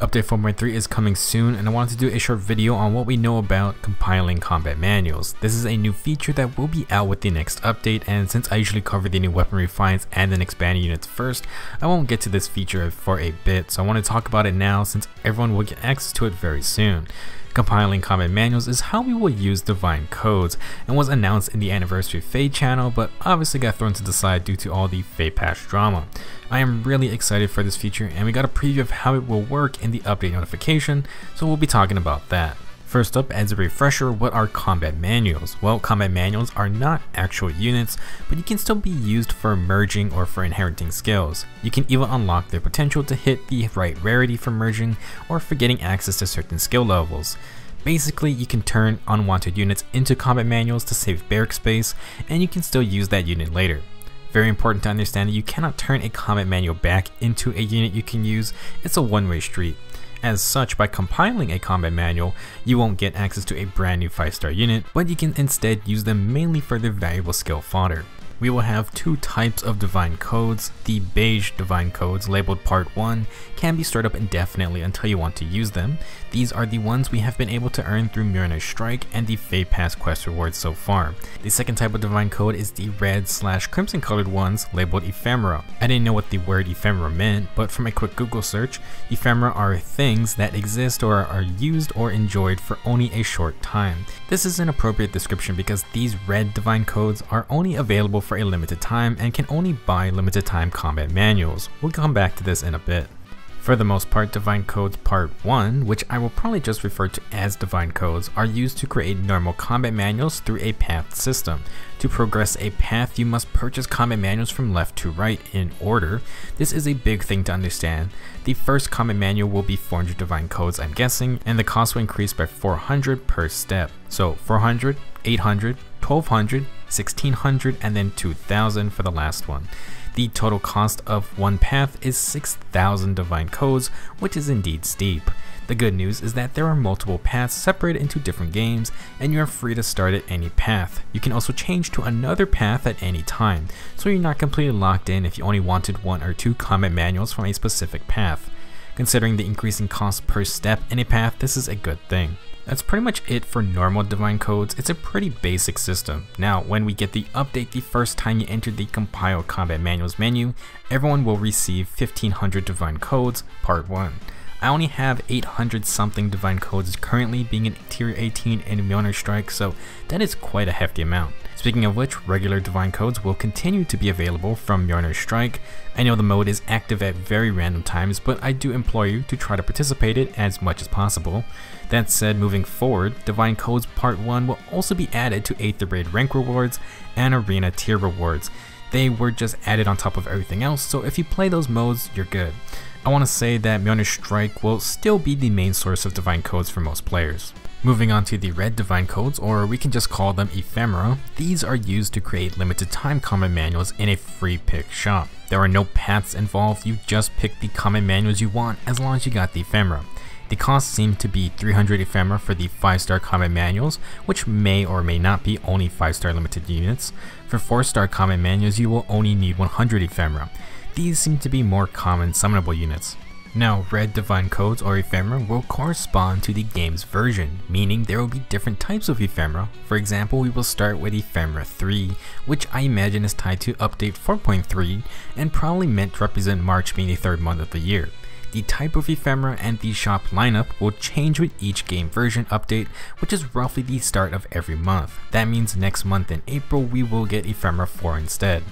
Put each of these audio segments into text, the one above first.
Update 4.3 is coming soon, and I wanted to do a short video on what we know about compiling combat manuals. This is a new feature that will be out with the next update, and since I usually cover the new weapon refines and then expanded units first, I won't get to this feature for a bit, so I want to talk about it now since everyone will get access to it very soon. Compiling combat manuals is how we will use divine codes, and was announced in the anniversary Fade channel, but obviously got thrown to the side due to all the Fade patch drama. I am really excited for this feature, and we got a preview of how it will work in the update notification, so we'll be talking about that. First up, as a refresher, what are combat manuals? Well, combat manuals are not actual units, but you can still be used for merging or for inheriting skills. You can even unlock their potential to hit the right rarity for merging or for getting access to certain skill levels. Basically, you can turn unwanted units into combat manuals to save barrack space, and you can still use that unit later. Very important to understand that you cannot turn a combat manual back into a unit you can use. It's a one-way street. As such, by compiling a combat manual, you won't get access to a brand new 5-star unit, but you can instead use them mainly for their valuable skill fodder. We will have two types of divine codes. The beige divine codes, labeled part 1, can be stored up indefinitely until you want to use them. These are the ones we have been able to earn through Mjolnir's Strike and the Fade Pass quest rewards so far. The second type of divine code is the red/crimson colored ones, labeled ephemera. I didn't know what the word ephemera meant, but from a quick Google search, ephemera are things that exist or are used or enjoyed for only a short time. This is an appropriate description because these red divine codes are only available for a limited time and can only buy limited time combat manuals. We'll come back to this in a bit. For the most part, divine codes part 1, which I will probably just refer to as divine codes, are used to create normal combat manuals through a path system. To progress a path, you must purchase combat manuals from left to right in order. This is a big thing to understand. The first combat manual will be 400 divine codes, I'm guessing, and the cost will increase by 400 per step. So 400, 800, 1200, 1600, and then 2000 for the last one. The total cost of one path is 6,000 divine codes, which is indeed steep. The good news is that there are multiple paths separated into different games, and you are free to start at any path. You can also change to another path at any time, so you're not completely locked in if you only wanted 1 or 2 combat manuals from a specific path. Considering the increasing cost per step in a path, this is a good thing. That's pretty much it for normal divine codes. It's a pretty basic system. Now, when we get the update the first time you enter the compile combat manuals menu, everyone will receive 1500 divine codes part 1. I only have 800 something divine codes currently, being in tier 18 in Mjolnir's Strike, so that is quite a hefty amount. Speaking of which, regular divine codes will continue to be available from Mjolnir's Strike. I know the mode is active at very random times, but I do implore you to try to participate in it as much as possible. That said, moving forward, divine codes part 1 will also be added to 8th grade rank rewards and arena tier rewards. They were just added on top of everything else, so if you play those modes, you're good. I want to say that Mjolnir's Strike will still be the main source of divine codes for most players. Moving on to the red divine codes, or we can just call them ephemera, these are used to create limited time combat manuals in a free pick shop. There are no paths involved, you just pick the combat manuals you want as long as you got the ephemera. The cost seemed to be 300 ephemera for the 5-star combat manuals, which may or may not be only 5-star limited units. For 4-star combat manuals, you will only need 100 ephemera. These seem to be more common summonable units. Now, red divine codes or ephemera will correspond to the game's version, meaning there will be different types of ephemera. For example, we will start with ephemera 3, which I imagine is tied to update 4.3 and probably meant to represent March being the 3rd month of the year. The type of ephemera and the shop lineup will change with each game version update, which is roughly the start of every month. That means next month in April we will get ephemera 4 instead.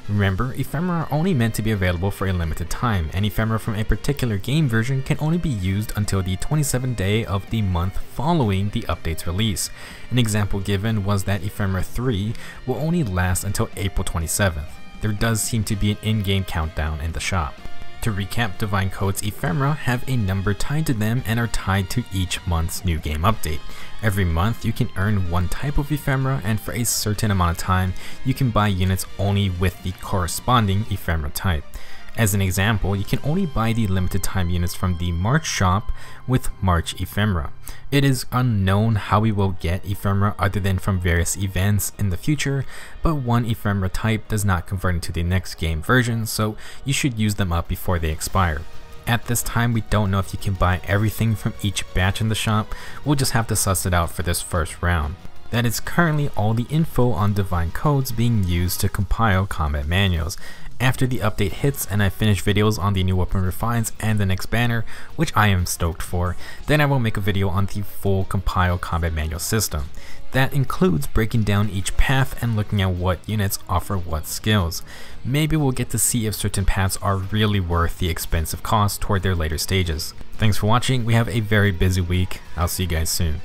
Remember, ephemera are only meant to be available for a limited time, and ephemera from a particular game version can only be used until the 27th day of the month following the update's release. An example given was that ephemera 3 will only last until April 27th. There does seem to be an in-game countdown in the shop. To recap, divine codes ephemera have a number tied to them and are tied to each month's new game update. Every month you can earn one type of ephemera, and for a certain amount of time you can buy units only with the corresponding ephemera type. As an example, you can only buy the limited time units from the March shop with March ephemera. It is unknown how we will get ephemera other than from various events in the future, but one ephemera type does not convert into the next game version, so you should use them up before they expire. At this time, we don't know if you can buy everything from each batch in the shop. We'll just have to suss it out for this first round. That is currently all the info on divine codes being used to compile combat manuals. After the update hits and I finish videos on the new weapon refines and the next banner, which I am stoked for, then I will make a video on the full compile combat manual system. That includes breaking down each path and looking at what units offer what skills. Maybe we'll get to see if certain paths are really worth the expensive cost toward their later stages. Thanks for watching, we have a very busy week, I'll see you guys soon.